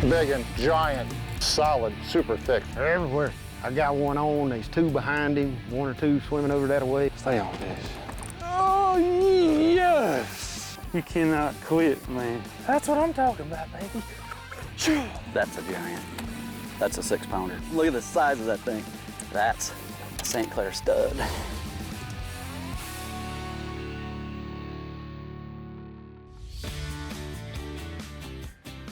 big and giant, solid, super thick. They're everywhere. I got one on, there's two behind him, one or two swimming over that way. Stay on this. Oh, yes! You cannot quit, man. That's what I'm talking about, baby. That's a giant. That's a 6-pounder. Look at the size of that thing. That's a St. Clair stud.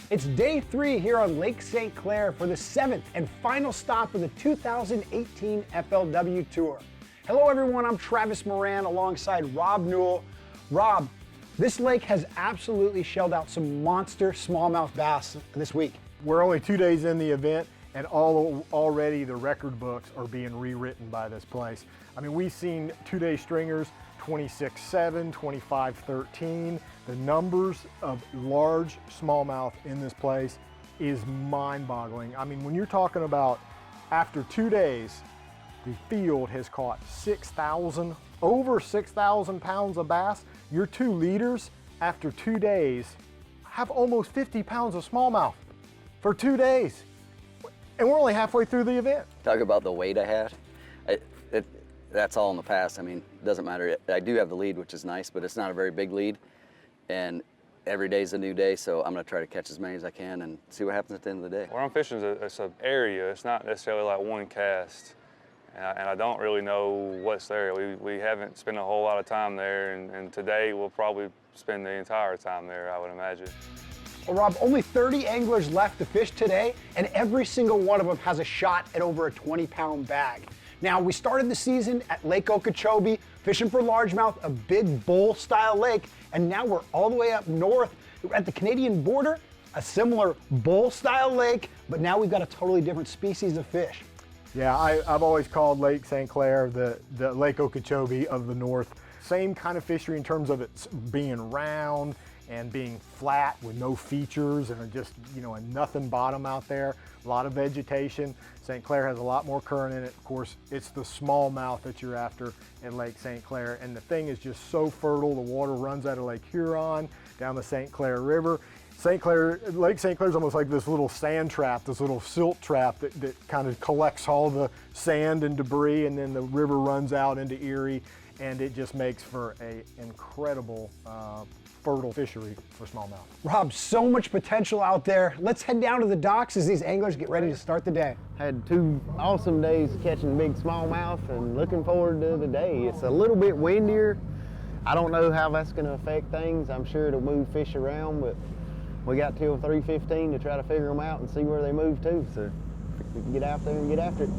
It's day 3 here on Lake St. Clair for the 7th and final stop of the 2018 FLW Tour. Hello everyone, I'm Travis Moran alongside Rob Newell. Rob, this lake has absolutely shelled out some monster smallmouth bass this week. We're only 2 days in the event and already the record books are being rewritten by this place. I mean, we've seen 2-day stringers, 26.7, 25.13. The numbers of large smallmouth in this place is mind-boggling. I mean, when you're talking about after 2 days, the field has caught over 6,000 pounds of bass. Your 2 leaders after 2 days have almost 50 pounds of smallmouth for 2 days. And we're only halfway through the event. Talk about the weight I had. That's all in the past. I mean, it doesn't matter. I do have the lead, which is nice, but it's not a very big lead. And every day's a new day, so I'm gonna try to catch as many as I can and see what happens at the end of the day. Where I'm fishing is an area. It's not necessarily like one cast. And I don't really know what's there. We haven't spent a whole lot of time there, and today we'll probably spend the entire time there, I would imagine. Well, Rob, only 30 anglers left to fish today, and every single one of them has a shot at over a 20-pound bag. Now, we started the season at Lake Okeechobee, fishing for largemouth, a big bowl-style lake, and now we're all the way up north at the Canadian border, a similar bowl-style lake, but now we've got a totally different species of fish. Yeah, I've always called Lake St. Clair the Lake Okeechobee of the north. Same kind of fishery in terms of it being round and being flat with no features and just, you know, a nothing bottom out there. A lot of vegetation. St. Clair has a lot more current in it. Of course, it's the smallmouth that you're after in Lake St. Clair. And the thing is just so fertile. The water runs out of Lake Huron, down the St. Clair River. Lake St. Clair is almost like this little sand trap, this little silt trap that kind of collects all the sand and debris, and then the river runs out into Erie, and it just makes for an incredible fertile fishery for smallmouth. Rob, so much potential out there. Let's head down to the docks as these anglers get ready to start the day. Had 2 awesome days catching big smallmouth and looking forward to the day. It's a little bit windier. I don't know how that's gonna affect things. I'm sure it'll move fish around, but we got till 3:15 to try to figure them out and see where they move to. So we can get out there and get after it.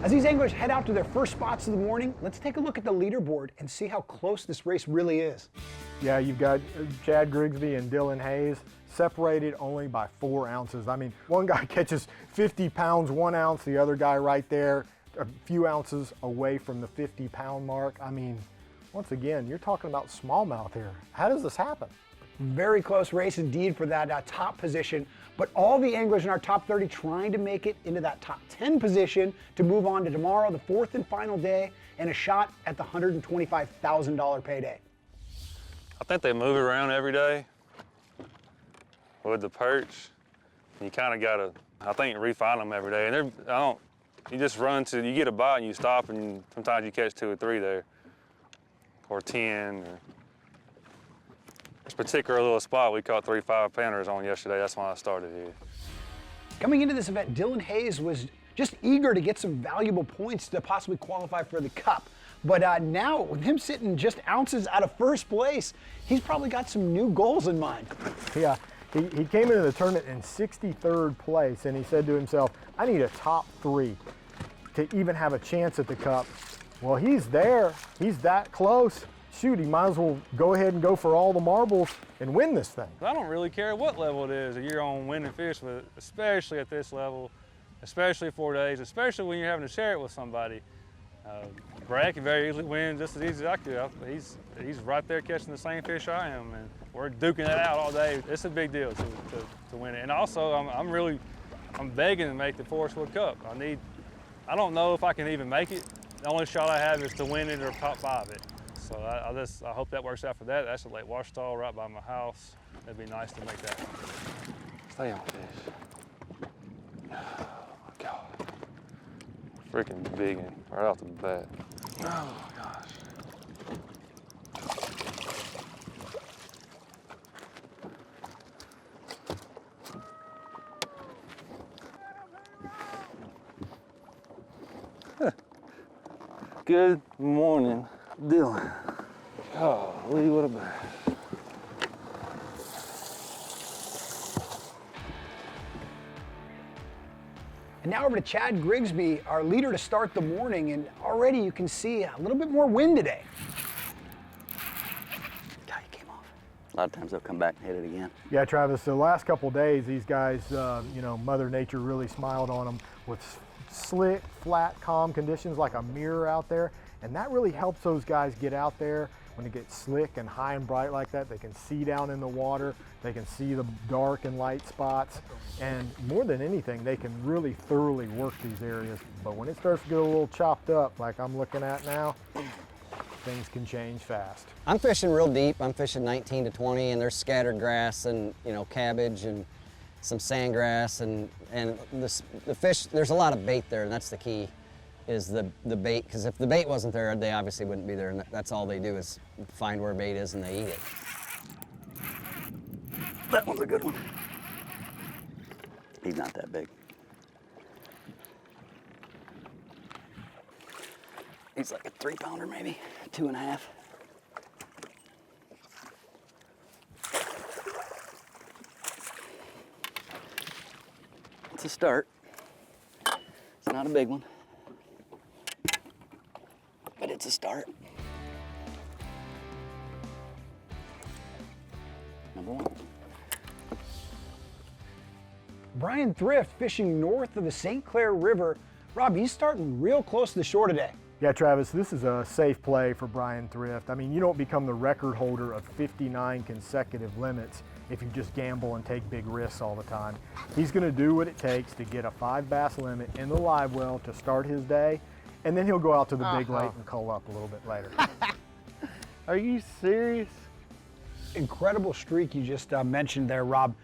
As these anglers head out to their first spots of the morning, let's take a look at the leaderboard and see how close this race really is. Yeah, you've got Chad Grigsby and Dylan Hayes separated only by 4 ounces. I mean, one guy catches 50 pounds, 1 ounce, the other guy right there, a few ounces away from the 50-pound mark. I mean, once again, you're talking about smallmouth here. How does this happen? Very close race indeed for that top position, but all the anglers in our top 30 trying to make it into that top 10 position to move on to tomorrow, the 4th and final day, and a shot at the $125,000 payday. I think they move around every day with the perch. You kind of gotta, I think, refine them every day. And you just run to, you get a bite and you stop, and sometimes you catch 2 or 3 there, or 10. Or this particular little spot we caught 3 5-pounders on yesterday. That's why I started here. Coming into this event, Dylan Hayes was just eager to get some valuable points to possibly qualify for the Cup. But now, with him sitting just ounces out of first place, he's probably got some new goals in mind. Yeah, he came into the tournament in 63rd place, and he said to himself, I need a top 3 to even have a chance at the Cup. Well, he's there. He's that close. Shoot, he might as well go ahead and go for all the marbles and win this thing. I don't really care what level it is that you're on winning fish with, especially at this level, especially 4 days, especially when you're having to share it with somebody. Brad can very easily win just as easy as I could. He's right there catching the same fish I am, and we're duking it out all day. It's a big deal to win it. And also, I'm really I'm begging to make the Forest Wood Cup. I don't know if I can even make it. The only shot I have is to win it or top 5 it. So I hope that works out for that. That's a Lake Washita right by my house. It'd be nice to make that. Stay on fish. Oh my God. Freaking big one right off the bat. Oh my gosh. Good morning, Dylan. Golly, what a bass. And now over to Chad Grigsby, our leader to start the morning, and already you can see a little bit more wind today. God, he came off. A lot of times they'll come back and hit it again. Yeah, Travis, the last couple of days, these guys, you know, Mother Nature really smiled on them with slick, flat, calm conditions like a mirror out there. And that really helps those guys get out there when it gets slick and high and bright like that. They can see down in the water. They can see the dark and light spots. And more than anything, they can really thoroughly work these areas. But when it starts to get a little chopped up like I'm looking at now, things can change fast. I'm fishing real deep. I'm fishing 19 to 20, and there's scattered grass and, you know, cabbage and some sandgrass, and the fish, there's a lot of bait there, and that's the key, is the bait, because if the bait wasn't there, they obviously wouldn't be there, and that's all they do is find where bait is and they eat it. That one's a good one. He's not that big. He's like a 3-pounder maybe, 2.5. It's a start. It's not a big one, but it's a start. Number 1. Brian Thrift fishing north of the St. Clair River. Rob, he's starting real close to the shore today. Yeah, Travis, this is a safe play for Brian Thrift. I mean, you don't become the record holder of 59 consecutive limits if you just gamble and take big risks all the time. He's going to do what it takes to get a 5 bass limit in the live well to start his day, and then he'll go out to the big lake and cull up a little bit later. Are you serious? Incredible streak you just mentioned there, Rob.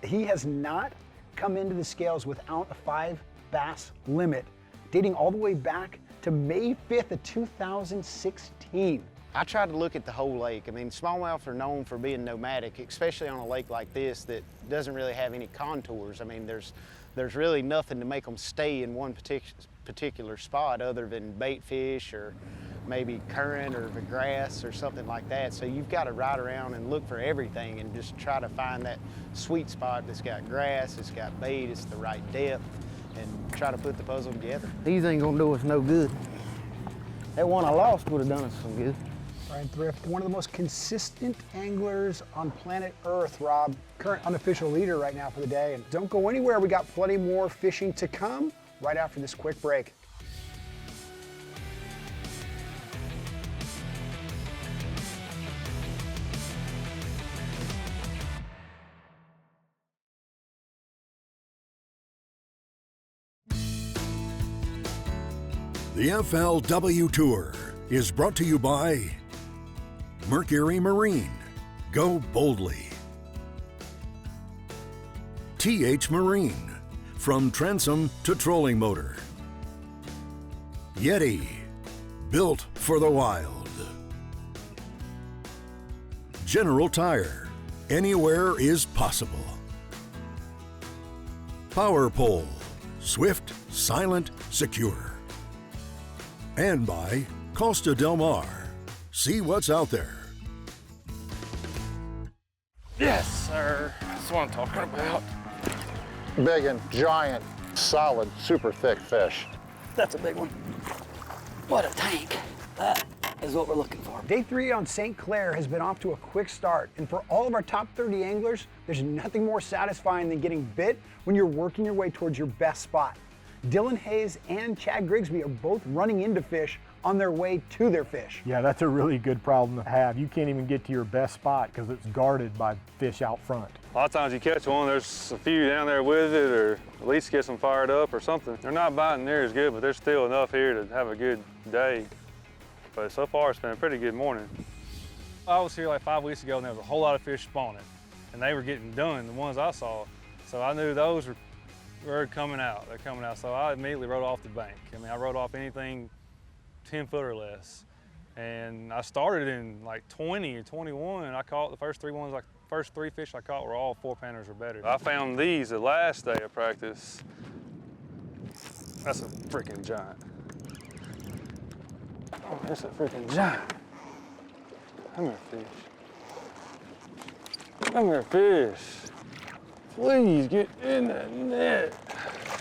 He has not come into the scales without a 5 bass limit, dating all the way back to May 5th of 2016. I tried to look at the whole lake. I mean, smallmouth are known for being nomadic, especially on a lake like this that doesn't really have any contours. I mean, there's really nothing to make them stay in one particular spot other than bait fish or maybe current or the grass or something like that. So you've got to ride around and look for everything and just try to find that sweet spot that's got grass, it's got bait, it's the right depth, and try to put the puzzle together. These ain't gonna do us no good. That one I lost would have done us some good. Brian Thrift, one of the most consistent anglers on planet Earth, Rob. Current unofficial leader right now for the day. And don't go anywhere, we got plenty more fishing to come right after this quick break. The FLW Tour is brought to you by Mercury Marine. Go boldly. TH Marine. From transom to trolling motor. YETI. Built for the wild. General Tire. Anywhere is possible. Power Pole. Swift, silent, secure. And by Costa Del Mar. See what's out there. Yes, sir. That's what I'm talking about. Big and giant, solid, super thick fish. That's a big one. What a tank. That is what we're looking for. Day 3 on St. Clair has been off to a quick start, and for all of our top 30 anglers, there's nothing more satisfying than getting bit when you're working your way towards your best spot. Dylan Hayes and Chad Grigsby are both running into fish on their way to their fish. Yeah, that's a really good problem to have. You can't even get to your best spot because it's guarded by fish out front. A lot of times you catch one, there's a few down there with it, or at least get them fired up or something. They're not biting near as good, but there's still enough here to have a good day. But so far, it's been a pretty good morning. I was here like 5 weeks ago, and there was a whole lot of fish spawning, and they were getting done, the ones I saw. So I knew those were coming out. They're coming out. So I immediately rode off the bank. I mean, I rode off anything 10 foot or less. And I started in like 20 or 21, and I caught the first three fish I caught were all 4-pounders or better. I found these the last day of practice. That's a freaking giant. Oh, that's a freaking giant. Come here, fish. Come here, fish. Please get in that net.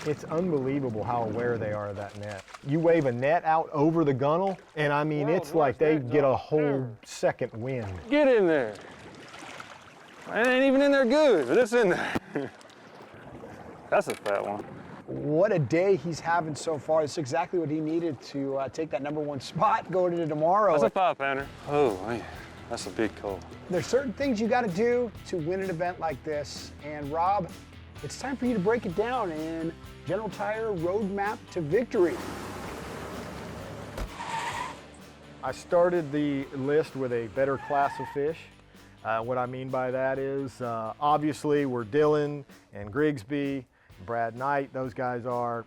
It's unbelievable how aware they are of that net. You wave a net out over the gunnel, and I mean, it's like they get a whole second wind. Get in there. It ain't even in there good, but it's in there. That's a fat one. What a day he's having so far. It's exactly what he needed to take that #1 spot going into tomorrow. That's a 5-pounder. Oh, man, that's a big call. There's certain things you got to do to win an event like this. And Rob, it's time for you to break it down in General Tire Roadmap to Victory. I started the list with a better class of fish. What I mean by that is, obviously, we're Dylan and Grigsby, Brad Knight, those guys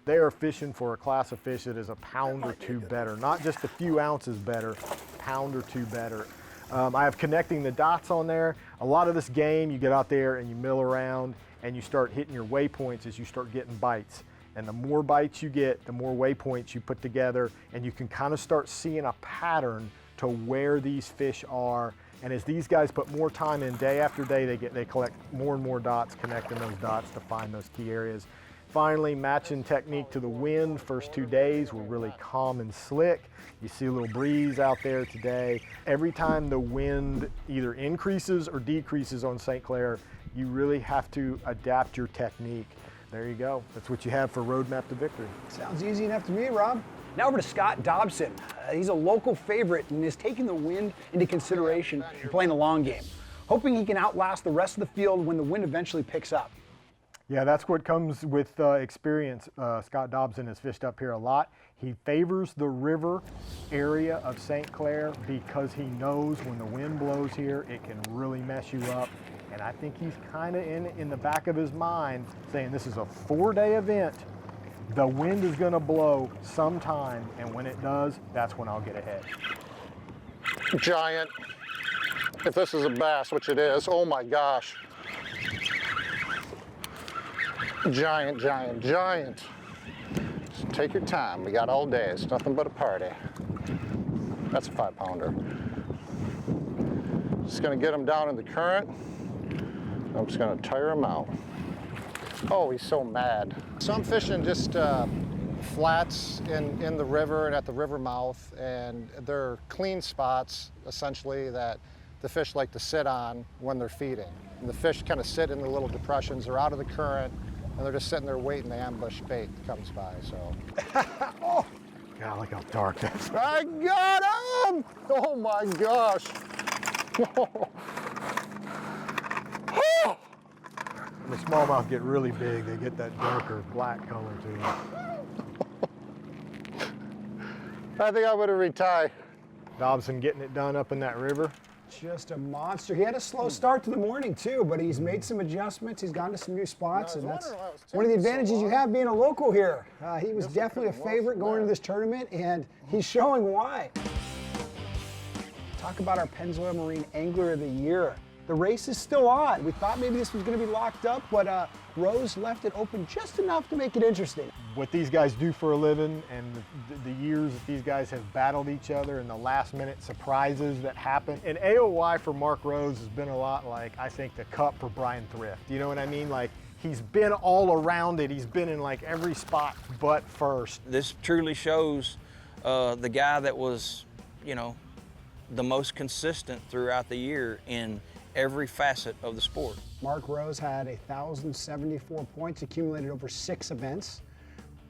they are fishing for a class of fish that is a pound or two better, not just a few ounces better, pound or two better. I have connecting the dots on there. A lot of this game, you get out there and you mill around and you start hitting your waypoints as you start getting bites. And the more bites you get, the more waypoints you put together, and you can kind of start seeing a pattern to where these fish are. And as these guys put more time in day after day, they collect more and more dots, connecting those dots to find those key areas. Finally, matching technique to the wind. First 2 days were really calm and slick. You see a little breeze out there today. Every time the wind either increases or decreases on St. Clair, you really have to adapt your technique. There you go. That's what you have for Roadmap to Victory. Sounds easy enough to me, Rob. Now over to Scott Dobson. He's a local favorite and is taking the wind into consideration and playing the long game, hoping he can outlast the rest of the field when the wind eventually picks up. Yeah, that's what comes with experience. Scott Dobson has fished up here a lot. He favors the river area of St. Clair because he knows when the wind blows here, it can really mess you up. And I think he's kind of in the back of his mind saying this is a 4-day event. The wind is going to blow sometime, and when it does, that's when I'll get ahead. Giant. If this is a bass, which it is, oh my gosh. Giant, giant, giant. Just take your time. We got all day. It's nothing but a party. That's a 5-pounder. Just gonna get him down in the current. I'm just gonna tire him out. Oh, he's so mad. So I'm fishing just flats in the river and at the river mouth, and they're clean spots, essentially, that the fish like to sit on when they're feeding. And the fish kind of sit in the little depressions. They're out of the current, and they're just sitting there waiting the ambush bait that comes by, so. Oh, God, look how dark that is. I got him! Oh my gosh. When the smallmouth get really big, they get that darker black color to them. I think I'm gonna retie. Dobson getting it done up in that river. Just a monster. He had a slow start to the morning too, but he's made some adjustments. He's gone to some new spots, and that's one of the advantages you have being a local here. He was definitely a favorite going into this tournament, and he's showing why. Talk about our Pennzoil Marine Angler of the Year. The race is still on. We thought maybe this was going to be locked up, but Rose left it open just enough to make it interesting. What these guys do for a living and the years that these guys have battled each other and the last minute surprises that happen. And AOY for Mark Rose has been a lot like, I think, the Cup for Brian Thrift. You know what I mean? Like, he's been all around it. He's been in like every spot but first. This truly shows the guy that was, you know, the most consistent throughout the year in every facet of the sport. Mark Rose had 1,074 points accumulated over 6 events,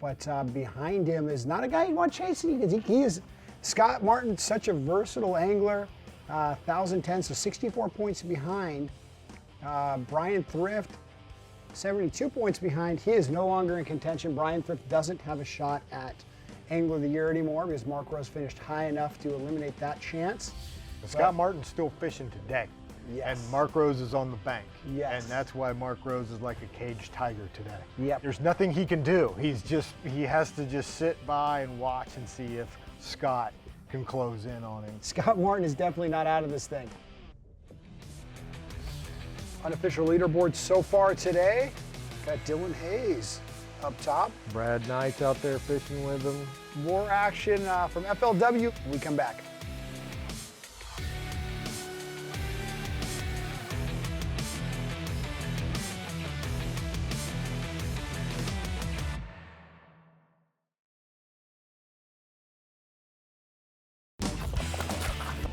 but behind him is not a guy you want chasing because he is Scott Martin, such a versatile angler, 1,010, so 64 points behind. Brian Thrift, 72 points behind. He is no longer in contention. Brian Thrift doesn't have a shot at Angler of the Year anymore because Mark Rose finished high enough to eliminate that chance. Scott Martin's still fishing today. Yes. And Mark Rose is on the bank. Yes. And that's why Mark Rose is like a caged tiger today. Yep. There's nothing he can do. He has to just sit by and watch and see if Scott can close in on him. Scott Martin is definitely not out of this thing. Unofficial leaderboard so far today, got Dylan Hayes up top. Brad Knight's out there fishing with him. More action from FLW when we come back.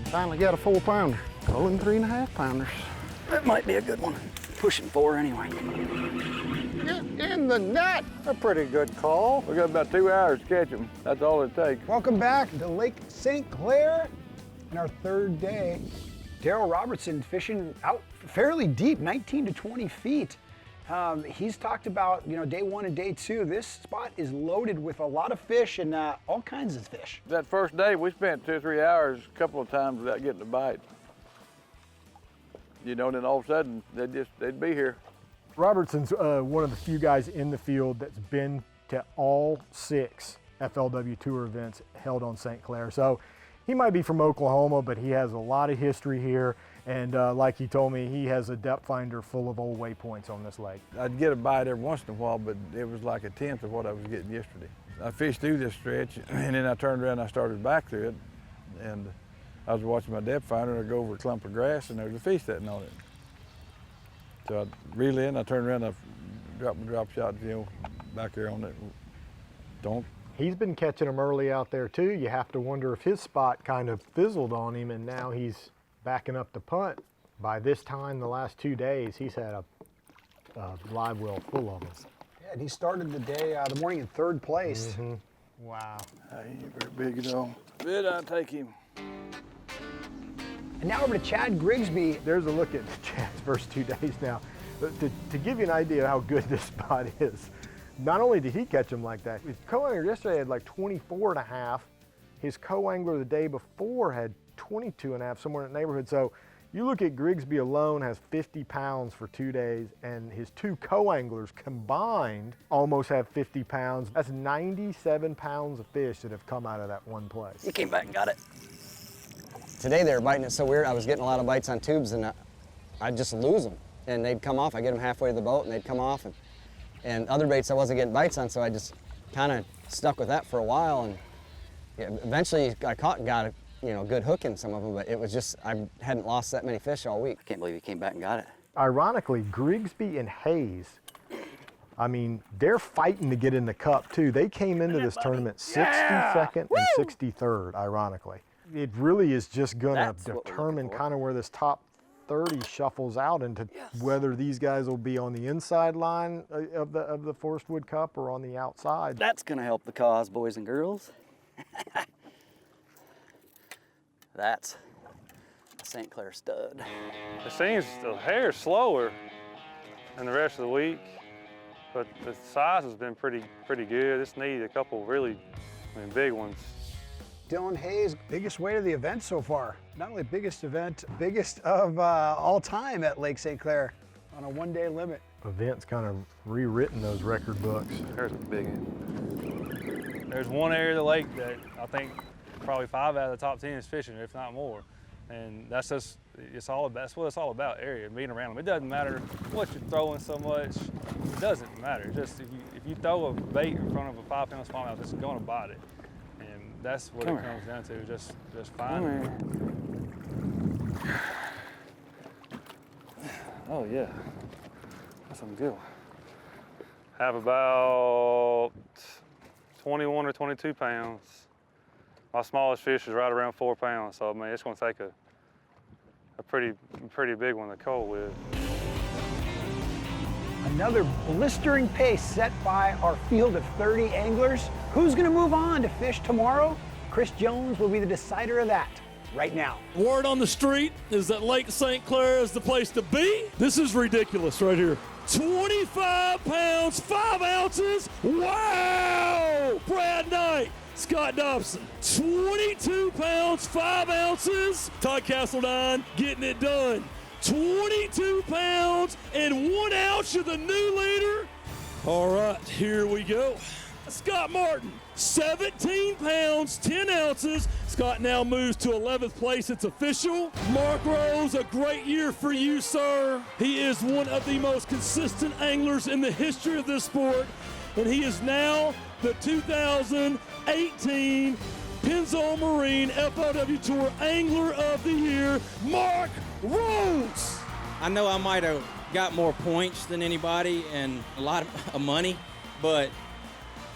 Finally got a 4-pounder. Pulling 3.5 pounders. That might be a good one. Pushing 4 anyway. Get in the net. A pretty good call. We got about 2 hours to catch them. That's all it takes. Welcome back to Lake St. Clair in our third day. Daryl Robertson fishing out fairly deep, 19 to 20 feet. He's talked about, day 1 and day 2. This spot is loaded with a lot of fish and all kinds of fish. That first day, we spent 2 or 3 hours a couple of times without getting a bite. Then all of a sudden, they'd be here. Robertson's one of the few guys in the field that's been to all 6 FLW Tour events held on St. Clair. So he might be from Oklahoma, but he has a lot of history here. And like he told me, he has a depth finder full of old waypoints on this lake. I'd get a bite every once in a while, but it was like a tenth of what I was getting yesterday. I fished through this stretch, and then I turned around and I started back through it. And I was watching my depth finder, and I go over a clump of grass, and there was a fish sitting on it. So I reel in, I turned around, and I dropped my drop shot, back there on it. He's been catching them early out there too. You have to wonder if his spot kind of fizzled on him, and now he's backing up to punt. By this time, the last 2 days, he's had a live well full of them. Yeah, and he started the morning in 3rd place. Mm-hmm. Wow. He ain't very big at all. But I'll take him. And now over to Chad Grigsby. There's a look at Chad's first 2 days now. But to give you an idea of how good this spot is, not only did he catch him like that, his co-angler yesterday had like 24 and a half. His co-angler the day before had 22 and a half, somewhere in that neighborhood. So you look at Grigsby alone has 50 pounds for 2 days, and his 2 co-anglers combined almost have 50 pounds. That's 97 pounds of fish that have come out of that one place. He came back and got it. Today they were biting it so weird. I was getting a lot of bites on tubes, and I'd just lose them. And they'd come off. I'd get them halfway to the boat, and they'd come off. And other baits I wasn't getting bites on, so I just kind of stuck with that for a while. And eventually I got a good hook in some of them, but it was just, I hadn't lost that many fish all week. I can't believe he came back and got it. Ironically, Grigsby and Hayes, I mean, they're fighting to get in the cup too. They came into this tournament 62nd and 63rd, ironically. It really is just gonna determine kind of where this top 30 shuffles out into whether these guys will be on the inside line of the Forest Wood Cup or on the outside. That's gonna help the cause, boys and girls. That's a St. Clair stud. It seems the hair's slower than the rest of the week, but the size has been pretty good. Just need a couple really big ones. Dylan Hayes, biggest weight of the event so far. Not only biggest event, biggest of all time at Lake St. Clair on a 1-day limit. Event's kind of rewritten those record books. There's a big one. There's one area of the lake that I think probably 5 out of the top 10 is fishing, if not more. And that's just, that's what it's all about, area, being around them. It doesn't matter what you're throwing so much, it doesn't matter. Just if you throw a bait in front of a 5-pound smallmouth, it's gonna bite it. And that's what it comes down to, just finding it. Oh yeah, that's something good. Have about 21 or 22 pounds. My smallest fish is right around 4 pounds, so I mean, it's gonna take a pretty big one to cull with. Another blistering pace set by our field of 30 anglers. Who's gonna move on to fish tomorrow? Chris Jones will be the decider of that right now. Word on the street is that Lake St. Clair is the place to be. This is ridiculous right here. 25 pounds, 5 ounces. Wow! Brad Knight, Scott Dobson. 22 pounds, 5 ounces. Todd Castledine getting it done. 22 pounds and 1 ounce of the new leader. All right, here we go. Scott Martin, 17 pounds, 10 ounces. Scott now moves to 11th place. It's official. Mark Rose, a great year for you, sir. He is one of the most consistent anglers in the history of this sport, and he is now the 2018 Pennzoil Marine FLW Tour Angler of the Year, Mark Rose. I know I might have got more points than anybody and a lot of money, but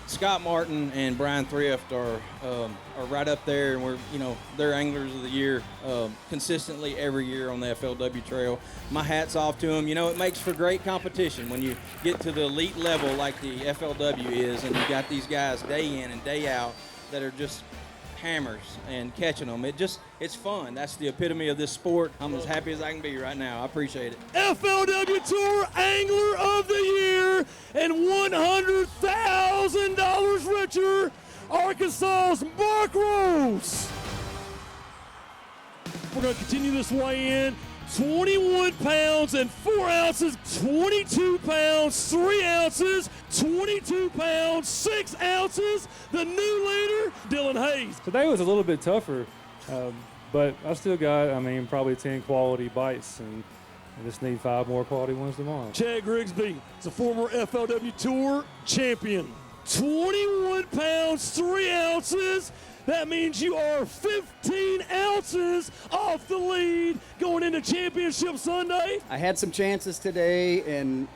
Scott Martin and Brian Thrift are right up there, and they're anglers of the year consistently every year on the FLW trail. My hat's off to them. It makes for great competition when you get to the elite level like the FLW is, and you got these guys day in and day out that are just hammers and catching them. It's fun. That's the epitome of this sport. I'm as happy as I can be right now. I appreciate it. FLW Tour Angler of the Year and $100,000 richer, Arkansas's Mark Rose. We're going to continue this weigh in. 21 pounds and 4 ounces, 22 pounds, 3 ounces, 22 pounds, 6 ounces. The new leader, Dylan Hayes. Today was a little bit tougher, but I still got, probably 10 quality bites, and I just need 5 more quality ones tomorrow. Chad Grigsby is a former FLW Tour champion. 21 pounds, 3 ounces. That means you are 15 ounces off the lead going into Championship Sunday. I had some chances today, and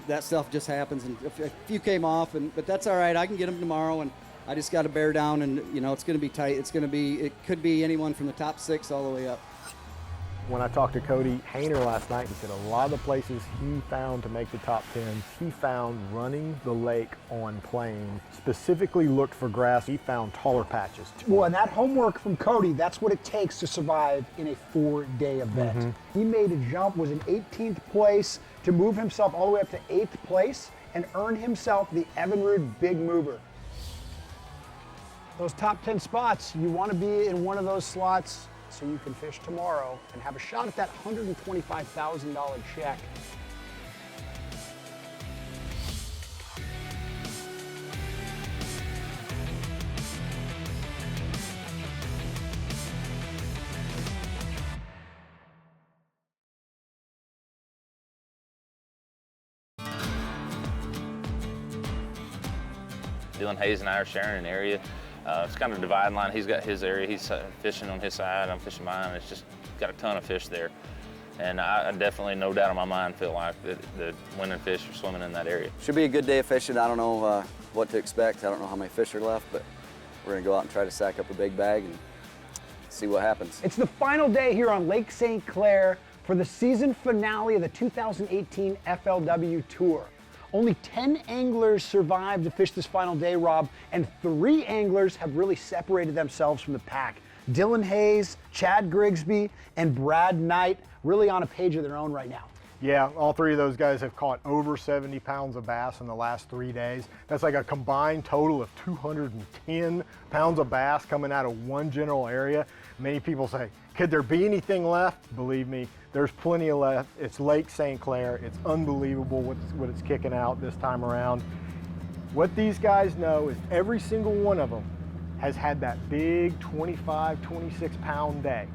that stuff just happens, and a few came off, but that's all right. I can get them tomorrow, and I just got to bear down, and it's going to be tight. It could be anyone from the top 6 all the way up. When I talked to Cody Hayner last night, he said a lot of the places he found to make the top 10, he found running the lake on plane, specifically looked for grass. He found taller patches. Well, and that homework from Cody, that's what it takes to survive in a 4-day event. He made a jump, was in 18th place to move himself all the way up to 8th place and earn himself the Evinrude Big Mover. Those top 10 spots, you want to be in one of those slots so you can fish tomorrow and have a shot at that $125,000 check. Dylan Hayes and I are sharing an area. It's kind of a dividing line. He's got his area, he's fishing on his side, I'm fishing mine. It's just got a ton of fish there. And I definitely, no doubt in my mind, feel like the winning fish are swimming in that area. Should be a good day of fishing. I don't know what to expect. I don't know how many fish are left, but we're gonna go out and try to sack up a big bag and see what happens. It's the final day here on Lake St. Clair for the season finale of the 2018 FLW Tour. Only 10 anglers survived to fish this final day, Rob, and 3 anglers have really separated themselves from the pack. Dylan Hayes, Chad Grigsby, and Brad Knight really on a page of their own right now. Yeah, all 3 of those guys have caught over 70 pounds of bass in the last 3 days. That's like a combined total of 210 pounds of bass coming out of one general area. Many people say, could there be anything left? Believe me, there's plenty of left. It's Lake St. Clair. It's unbelievable what it's kicking out this time around. What these guys know is every single one of them has had that big 25, 26 pound day.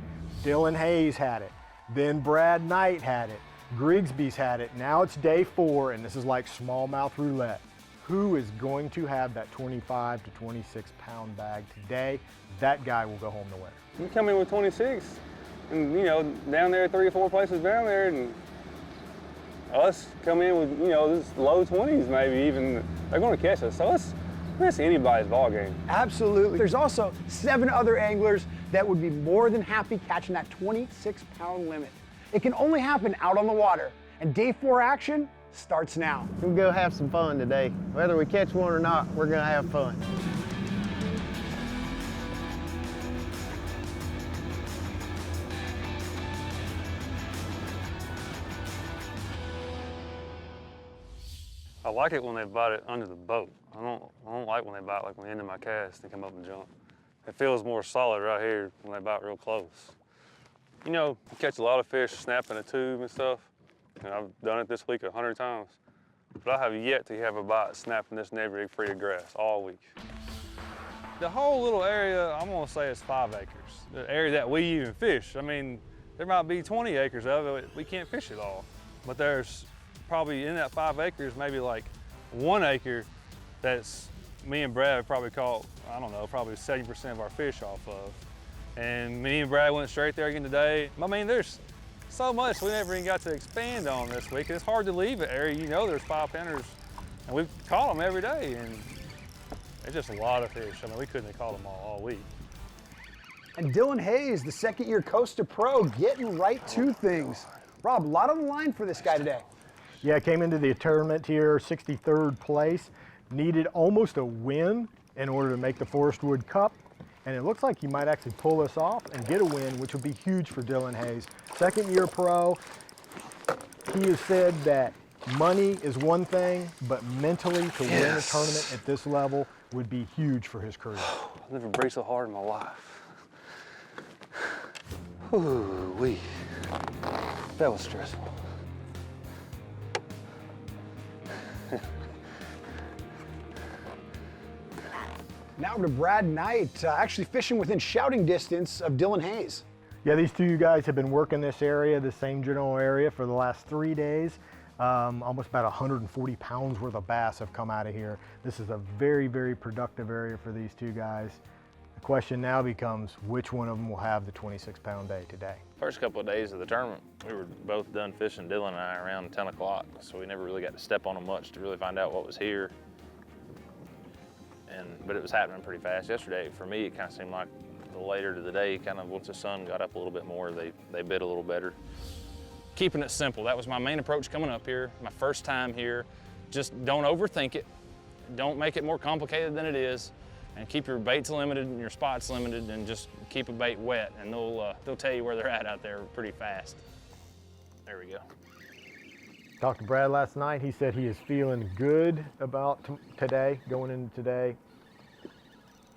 Dylan Hayes had it. Then Brad Knight had it. Grigsby's had it. Now it's day 4, and this is like smallmouth roulette. Who is going to have that 25 to 26 pound bag today? That guy will go home the winner. You come in with 26, and down there 3 or 4 places down there, and us come in with this low 20s maybe even. They're going to catch us. So that's anybody's ball game. Absolutely. There's also 7 other anglers that would be more than happy catching that 26 pound limit. It can only happen out on the water, and day 4 action starts now. We'll go have some fun today. Whether we catch one or not, we're gonna have fun. I like it when they bite it under the boat. I don't like when they bite like on the end of my cast and come up and jump. It feels more solid right here when they bite real close. You know, you catch a lot of fish snapping a tube and stuff, and I've done it this week 100 times, but I have yet to have a bite snapping this neighbor rig free of grass all week. The whole little area, I'm gonna say it's 5 acres. The area that we even fish. I mean, there might be 20 acres of it, we can't fish it all. But there's probably in that 5 acres, maybe like 1 acre that's me and Brad have probably caught, I don't know, probably 70% of our fish off of. And me and Brad went straight there again today. I mean, there's so much we never even got to expand on this week. It's hard to leave an area. You know there's 5-pounders, and we've caught them every day, and there's just a lot of fish. I mean, we couldn't have caught them all week. And Dylan Hayes, the second-year Costa Pro, getting right to things. Rob, a lot on the line for this guy today. Yeah, came into the tournament here, 63rd place. Needed almost a win in order to make the Forest Wood Cup. And it looks like he might actually pull this off and get a win, which would be huge for Dylan Hayes. Second-year pro. He has said that money is one thing, but mentally to win a tournament at this level would be huge for his career. I've never breathed so hard in my life. Ooh-wee. That was stressful. Now to Brad Knight, actually fishing within shouting distance of Dylan Hayes. Yeah, these two guys have been working this area, the same general area, for the last 3 days. Almost about 140 pounds worth of bass have come out of here. This is a very, very productive area for these two guys. The question now becomes, which one of them will have the 26-pound day today? First couple of days of the tournament, we were both done fishing, Dylan and I, around 10 o'clock, so we never really got to step on them much to really find out what was here. But it was happening pretty fast. Yesterday, for me, it kind of seemed like the later to the day, kind of once the sun got up a little bit more, they bit a little better. Keeping it simple, that was my main approach coming up here, my first time here. Just don't overthink it. Don't make it more complicated than it is. And keep your baits limited and your spots limited, and just keep a bait wet, and they'll tell you where they're at out there pretty fast. There we go. Talked to Brad last night. He said he is feeling good about today, going into today.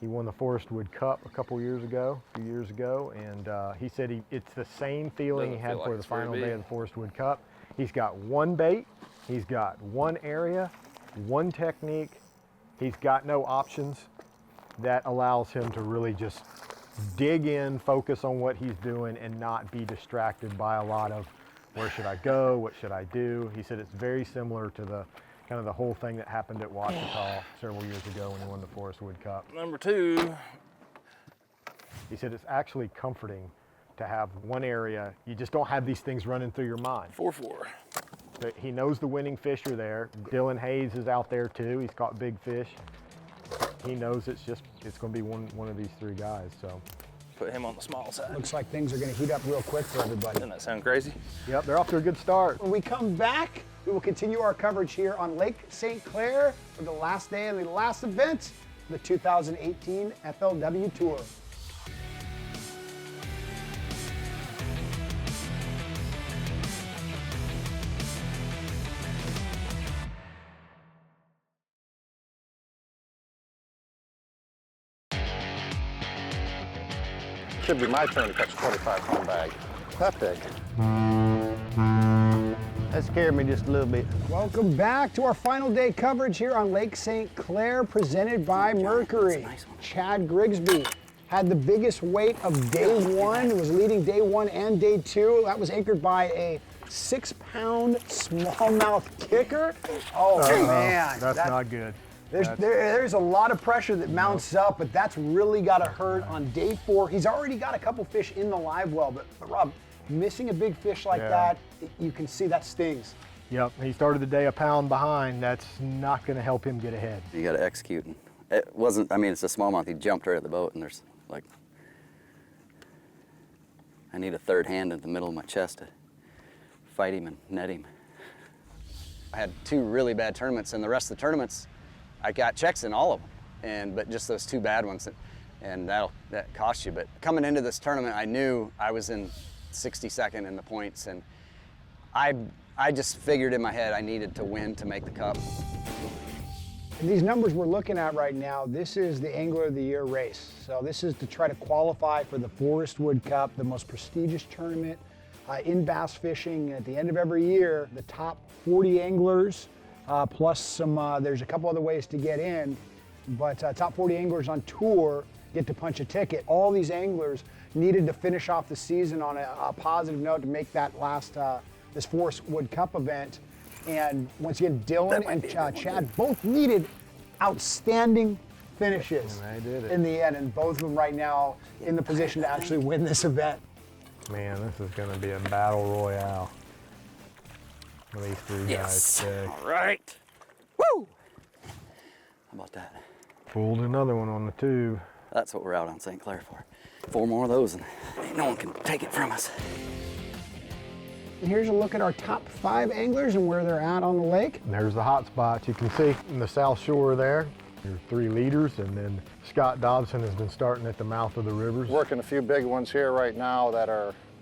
He won the Forest Wood Cup a few years ago, and he said it's the same feeling he had for the final day of the Forest Wood Cup. He's got one bait, he's got one area, one technique. He's got no options. That allows him to really just dig in, focus on what he's doing, and not be distracted by a lot of where should I go, what should I do. He said it's very similar to the kind of the whole thing that happened at Ouachita several years ago when he won the Forest Wood Cup. Number 2. He said it's actually comforting to have one area. You just don't have these things running through your mind. 4-4. But he knows the winning fish are there. Dylan Hayes is out there too. He's caught big fish. He knows it's going to be one of these 3 guys. So Put him on the small side. Looks like things are going to heat up real quick for everybody. Doesn't that sound crazy? Yep, they're off to a good start. When we come back, we will continue our coverage here on Lake St. Clair for the last day and the last event of the 2018 FLW Tour. Should be my turn to catch a 25-pound bag. That big. That scared me just a little bit. Welcome back to our final day coverage here on Lake St. Clair, presented by Mercury. Chad Grigsby had the biggest weight of day 1, was leading day 1 and day 2. That was anchored by a 6-pound smallmouth kicker. Oh man. That's not good. There's a lot of pressure that mounts up, but that's really got to hurt on day 4. He's already got a couple fish in the live well, but Rob, missing a big fish like that, you can see that stings. Yep, he started the day a pound behind. That's not going to help him get ahead. You got to execute. It wasn't, I mean, it's a smallmouth. He jumped right at the boat, and there's like, I need a third hand in the middle of my chest to fight him and net him. I had 2 really bad tournaments, and the rest of the tournaments, I got checks in all of them, but just those 2 bad ones, and that cost you. But coming into this tournament, I knew I was in 62nd in the points, and I I just figured in my head I needed to win to make the cup. And these numbers we're looking at right now, this is the Angler of the Year race. So this is to try to qualify for the Forest Wood Cup, the most prestigious tournament in bass fishing. At the end of every year, the top 40 anglers, plus some, there's a couple other ways to get in, but top 40 anglers on tour get to punch a ticket. All these anglers needed to finish off the season on a positive note to make that last, this Forest Wood Cup event. And once again, Dylan and Chad both needed outstanding finishes in the end, and both of them right now in the position to actually win this event. Man, this is going to be a battle royale. These three guys today. All right. Woo! How about that? Pulled another one on the tube. That's what we're out on St. Clair for. 4 more of those, and ain't no one can take it from us. And here's a look at our top 5 anglers and where they're at on the lake. And there's the hot spots. You can see in the south shore there, your 3 leaders, and then Scott Dobson has been starting at the mouth of the rivers. Working a few big ones here right now that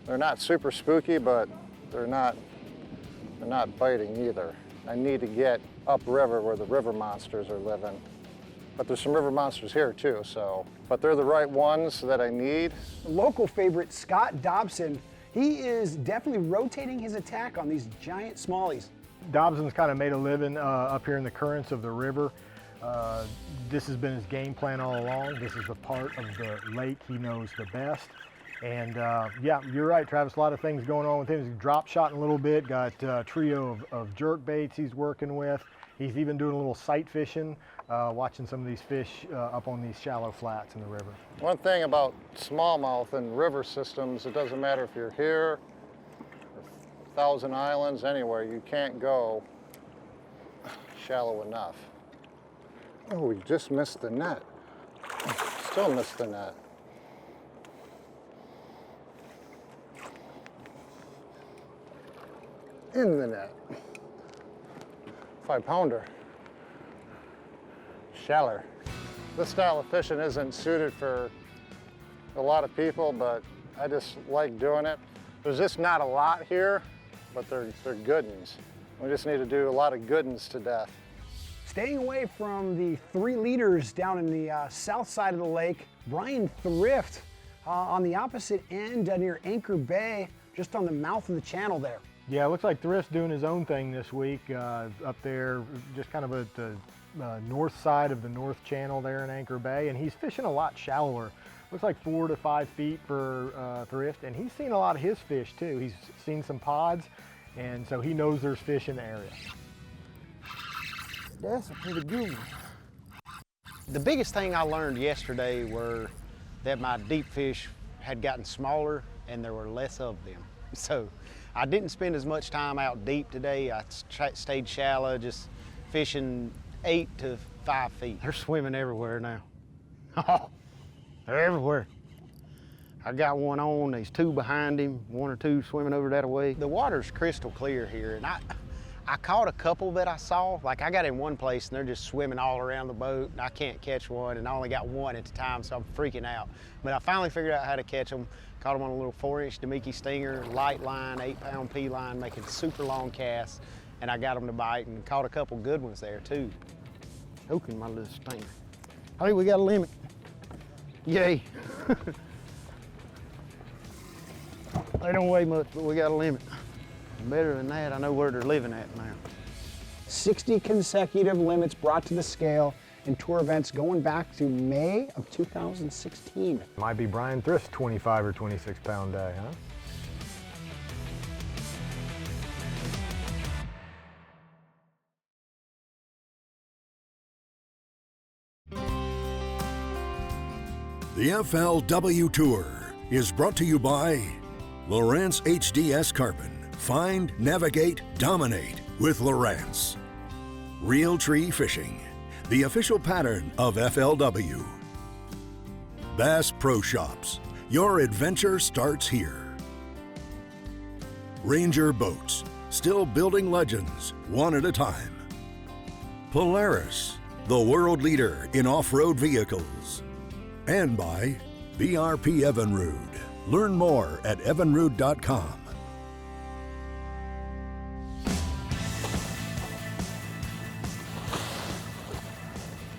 they're not super spooky, but they're not biting either. I need to get upriver where the river monsters are living. But there's some river monsters here too, so. But they're the right ones that I need. Local favorite, Scott Dobson, he is definitely rotating his attack on these giant smallies. Dobson's kind of made a living up here in the currents of the river. This has been his game plan all along. This is the part of the lake he knows the best. And yeah, you're right, Travis, a lot of things going on with him. He's drop shotting a little bit, got a trio of jerk baits he's working with. He's even doing a little sight fishing, watching some of these fish up on these shallow flats in the river. One thing about smallmouth and river systems, it doesn't matter if you're here, or Thousand Islands, anywhere, you can't go shallow enough. Oh, we just missed the net. Still missed the net. In the net. 5-pounder. Sheller. This style of fishing isn't suited for a lot of people, but I just like doing it. There's just not a lot here, but they're good ones. We just need to do a lot of good ones to death. Staying away from the 3 leaders down in the south side of the lake, Brian Thrift on the opposite end near Anchor Bay, just on the mouth of the channel there. Yeah, it looks like Thrift's doing his own thing this week up there, just kind of at the north side of the North Channel there in Anchor Bay, and he's fishing a lot shallower. Looks like 4 to 5 feet for Thrift, and he's seen a lot of his fish too. He's seen some pods, and so he knows there's fish in the area. That's a pretty good one. The biggest thing I learned yesterday were that my deep fish had gotten smaller and there were less of them. So I didn't spend as much time out deep today. I stayed shallow, just fishing 8 to 5 feet. They're swimming everywhere now. Oh, they're everywhere. I got one on, there's 2 behind him, 1 or 2 swimming over that way. The water's crystal clear here, and I caught a couple that I saw. Like, I got in one place and they're just swimming all around the boat and I can't catch one, and I only got one at the time, so I'm freaking out. But I finally figured out how to catch them. Caught them on a little 4-inch Demiki stinger, light line, 8-pound P line, making super long casts, and I got them to bite and caught a couple good ones there too. Hooking my little stinger. Hey, we got a limit. Yay. They don't weigh much, but we got a limit. Better than that, I know where they're living at now. 60 consecutive limits brought to the scale in tour events going back to May of 2016. Might be Brian Thrift's 25 or 26 pound day, huh? The FLW Tour is brought to you by LOWRANCE HDS Carbon. Find, navigate, dominate with LOWRANCE. Real Tree Fishing, the official pattern of FLW. Bass Pro Shops, your adventure starts here. Ranger Boats, still building legends, one at a time. Polaris, the world leader in off-road vehicles. And by BRP Evinrude. Learn more at evinrude.com.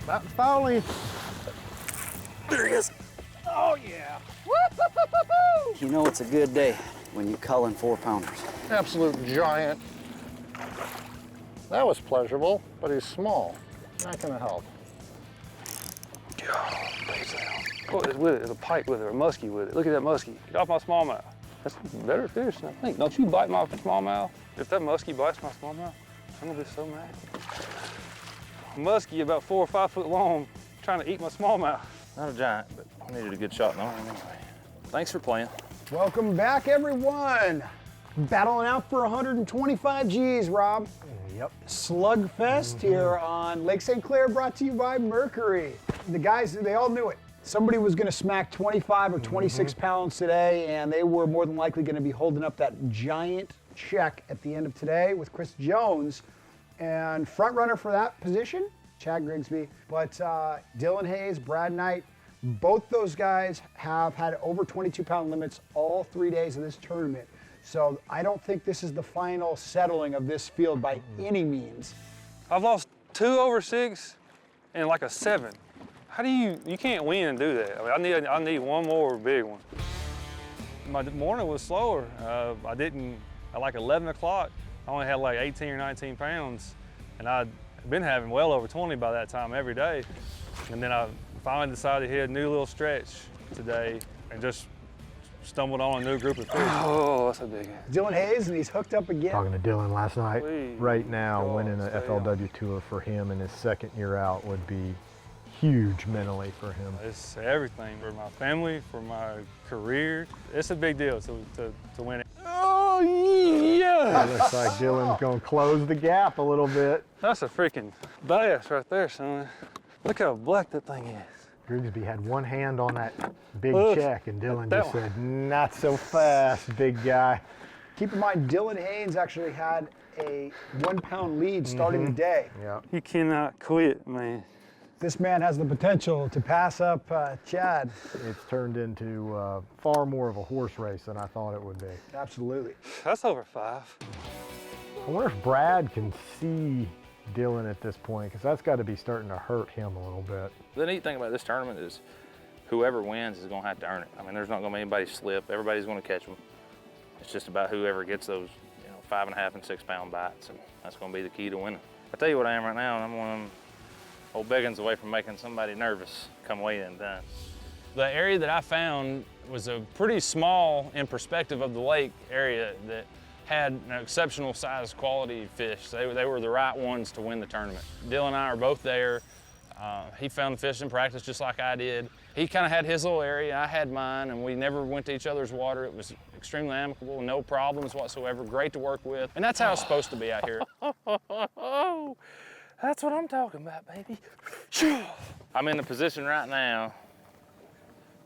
About to fall in. There he is. Oh yeah. You know it's a good day when you cull in 4-pounders. Absolute giant. That was pleasurable, but he's small. Not gonna help. What is with it? There's a pike with it, or a muskie with it. Look at that muskie. Get off my smallmouth. That's better fish than I think. Don't you bite my smallmouth? If that muskie bites my smallmouth, I'm gonna be so mad. A muskie about 4 or 5 foot long, trying to eat my smallmouth. Not a giant, but I needed a good shot in the arm anyway. Thanks for playing. Welcome back, everyone. Battling out for 125 G's, Rob. Yep. Slugfest here on Lake St. Clair, brought to you by Mercury. The guys, they all knew it. Somebody was going to smack 25 or 26 pounds today, and they were more than likely going to be holding up that giant check at the end of today with Chris Jones. And front runner for that position, Chad Grigsby. But Dylan Hayes, Brad Knight, both those guys have had over 22-pound limits all 3 days of this tournament. So I don't think this is the final settling of this field by any means. I've lost 2 over 6 and like a 7. How do you can't win and do that. I mean, I need one more big one. My morning was slower. I didn't, at like 11 o'clock, I only had like 18 or 19 pounds, and I'd been having well over 20 by that time every day. And then I finally decided to hit a new little stretch today and just stumbled on a new group of fish. Oh, that's a big one. Dylan Hayes, and he's hooked up again. Talking to Dylan last night. Please, right now, God, winning an stay FLW Tour for him in his second year out would be huge mentally for him. It's everything for my family, for my career. It's a big deal to win it. Oh, yeah! It looks like Dylan's going to close the gap a little bit. That's a freaking bass right there, son. Look how black that thing is. Grigsby had one hand on that big Ugh, check, and Dylan that just one. said, not so fast, big guy. Keep in mind, Dylan Haynes actually had a 1-pound lead starting the day. Yeah. You cannot quit, man. This man has the potential to pass up Chad. It's turned into far more of a horse race than I thought it would be. Absolutely. That's over 5. I wonder if Brad can see Dylan at this point, because that's got to be starting to hurt him a little bit. The neat thing about this tournament is whoever wins is going to have to earn it. I mean, there's not going to be anybody slip. Everybody's going to catch them. It's just about whoever gets those, 5.5 and 6 pound bites, and that's going to be the key to winning. I tell you what I am right now, I'm one of them old beggins away from making somebody nervous come weigh-in time. The area that I found was a pretty small, in perspective of the lake area, that had an exceptional size quality fish. They were the right ones to win the tournament. Dylan and I are both there. He found the fish in practice just like I did. He kind of had his little area, I had mine, and we never went to each other's water. It was extremely amicable, no problems whatsoever, great to work with. And that's how it's supposed to be out here. That's what I'm talking about, baby. I'm in a position right now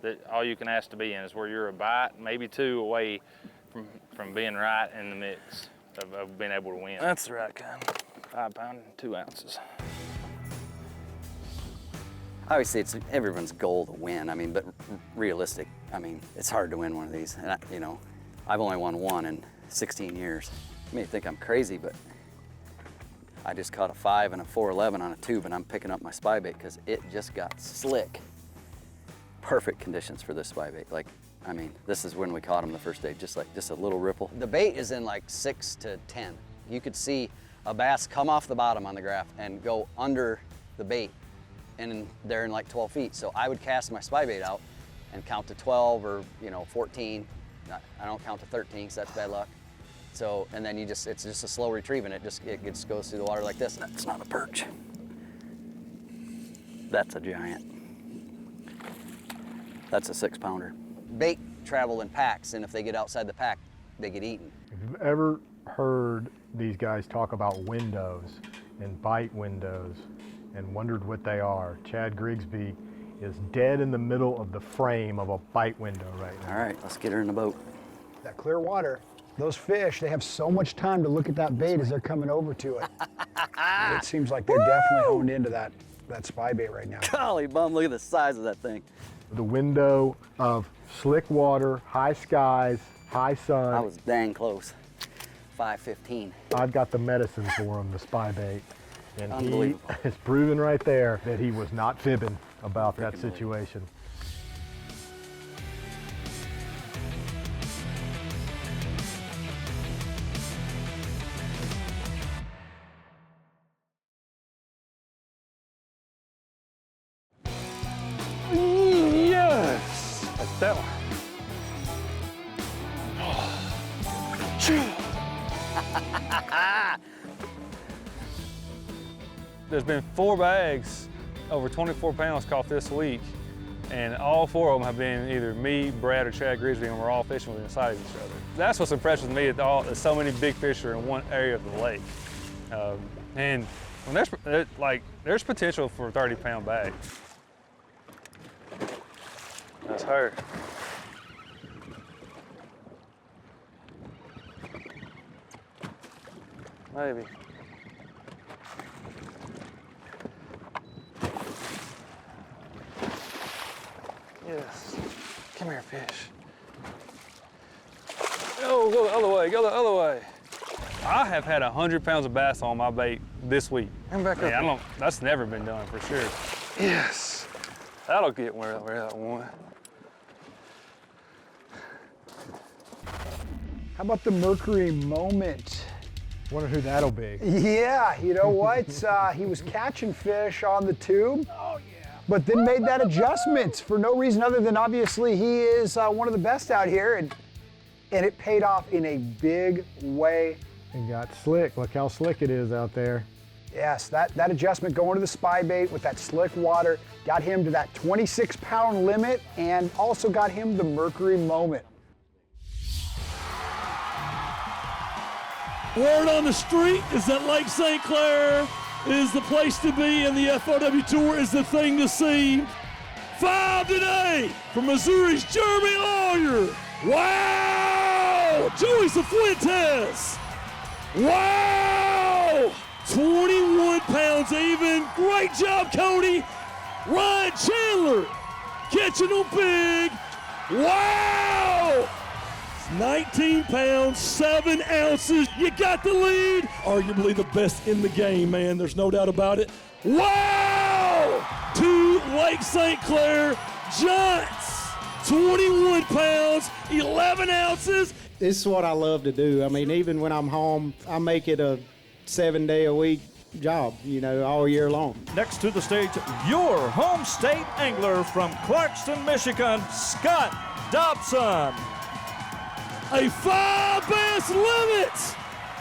that all you can ask to be in is where you're a bite, maybe 2 away from being right in the mix of being able to win. That's the right kind. 5 pound, 2 ounces. Obviously, it's everyone's goal to win. I mean, but realistic. I mean, it's hard to win one of these. And I've only won one in 16 years. You may think I'm crazy, but I just caught a 5 and a 4.11 on a tube, and I'm picking up my spy bait because it just got slick. Perfect conditions for this spy bait. Like, I mean, this is when we caught him the first day, just a little ripple. The bait is in like 6 to 10. You could see a bass come off the bottom on the graph and go under the bait, and they're in like 12 feet. So I would cast my spy bait out and count to 12 or 14. I don't count to 13 because that's bad luck. So, and then it's just a slow retrieve, and it just goes through the water like this. That's not a perch. That's a giant. That's a 6 pounder. Bait travel in packs, and if they get outside the pack, they get eaten. If you've ever heard these guys talk about windows and bite windows and wondered what they are, Chad Grigsby is dead in the middle of the frame of a bite window right now. All right, let's get her in the boat. That clear water, those fish, they have so much time to look at that bait as they're coming over to it. It seems like they're definitely honed into that spy bait right now. Golly bum, look at the size of that thing. The window of slick water, high skies, high sun. I was dang close. 5:15. I've got the medicine for him, the spy bait. And he Unbelievable. is proven right there that he was not fibbing about that situation. Yes! That's that one. There's been 4 bags over 24 pounds caught this week, and all 4 of them have been either me, Brad, or Chad Grigsby, and we're all fishing within sight of each other. That's what's impressive to me, is so many big fish are in one area of the lake. And when there's potential for a 30-pound bag. That's her. Maybe. Yes. Come here, fish. Oh, go the other way, go the other way. I have had 100 pounds of bass on my bait this week. Come back up. That's never been done for sure. Yes. That'll get where that one. How about the Mercury Moment? Wonder who that'll be. Yeah, you know what? He was catching fish on the tube. Oh, yeah. But then made that adjustment for no reason other than obviously he is one of the best out here, and it paid off in a big way. It got slick. Look how slick it is out there. Yes, that adjustment going to the spy bait with that slick water got him to that 26-pound limit and also got him the Mercury Moment. Word on the street is that Lake St. Clair is the place to be, and the FLW Tour is the thing to see. 5 today from Missouri's Jeremy Lawyer. Wow! Joey Cifuentes. Wow! 21 pounds even. Great job, Cody. Ryan Chandler catching them big. Wow! 19 pounds, 7 ounces. You got the lead. Arguably the best in the game, man. There's no doubt about it. Wow! 2 Lake St. Clair Giants. 21 pounds, 11 ounces. This is what I love to do. I mean, even when I'm home, I make it a 7-day-a-week job, you know, all year long. Next to the stage, your home state angler from Clarkston, Michigan, Scott Dobson. A 5 bass limit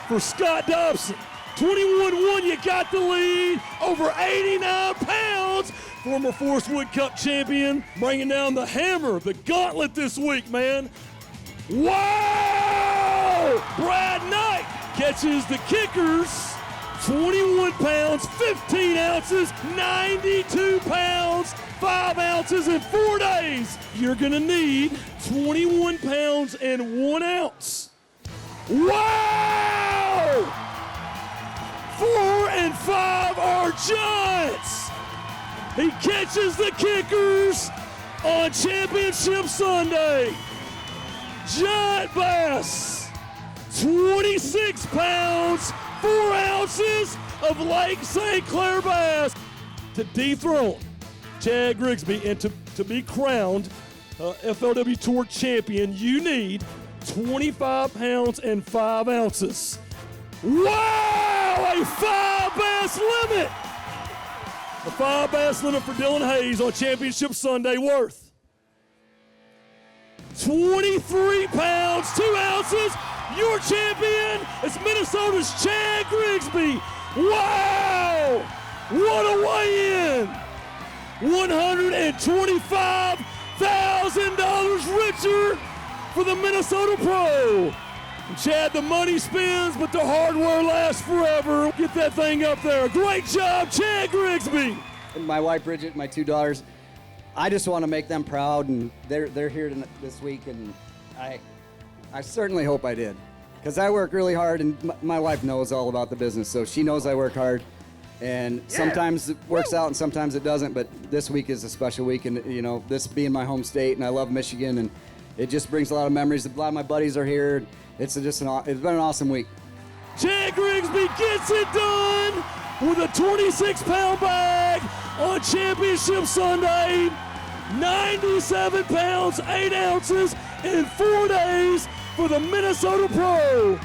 for Scott Dobson. 21-1, you got the lead. Over 89 pounds. Former Forest Wood Cup champion, bringing down the hammer, the gauntlet this week, man. Wow! Brad Knight catches the kickers. 21 pounds, 15 ounces, 92 pounds, 5 ounces in 4 days. You're gonna need 21 pounds and 1 ounce. Wow! 4 and 5 are Giants. He catches the kickers on Championship Sunday. Giant bass, 26 pounds, 4 ounces of Lake St. Clair bass. To dethrone Chad Grigsby and to be crowned FLW Tour champion, you need 25 pounds and 5 ounces. Wow, a 5 bass limit. A 5 bass limit for Dylan Hayes on Championship Sunday, worth 23 pounds, 2 ounces. Your champion is Minnesota's Chad Grigsby. Wow! What a weigh-in! $125,000 richer for the Minnesota Pro. And Chad, the money spins, but the hardware lasts forever. Get that thing up there. Great job, Chad Grigsby. And my wife Bridget, my 2 daughters, I just want to make them proud, and they're here this week, and I certainly hope I did, because I work really hard, and my wife knows all about the business, so she knows I work hard, and sometimes it works out and sometimes it doesn't, but this week is a special week, and you know, this being my home state, and I love Michigan, and it just brings a lot of memories. A lot of my buddies are here. It's been an awesome week. Chad Grigsby gets it done. with a 26-pound bag on Championship Sunday. 97 pounds, 8 ounces in 4 days for the Minnesota Pro.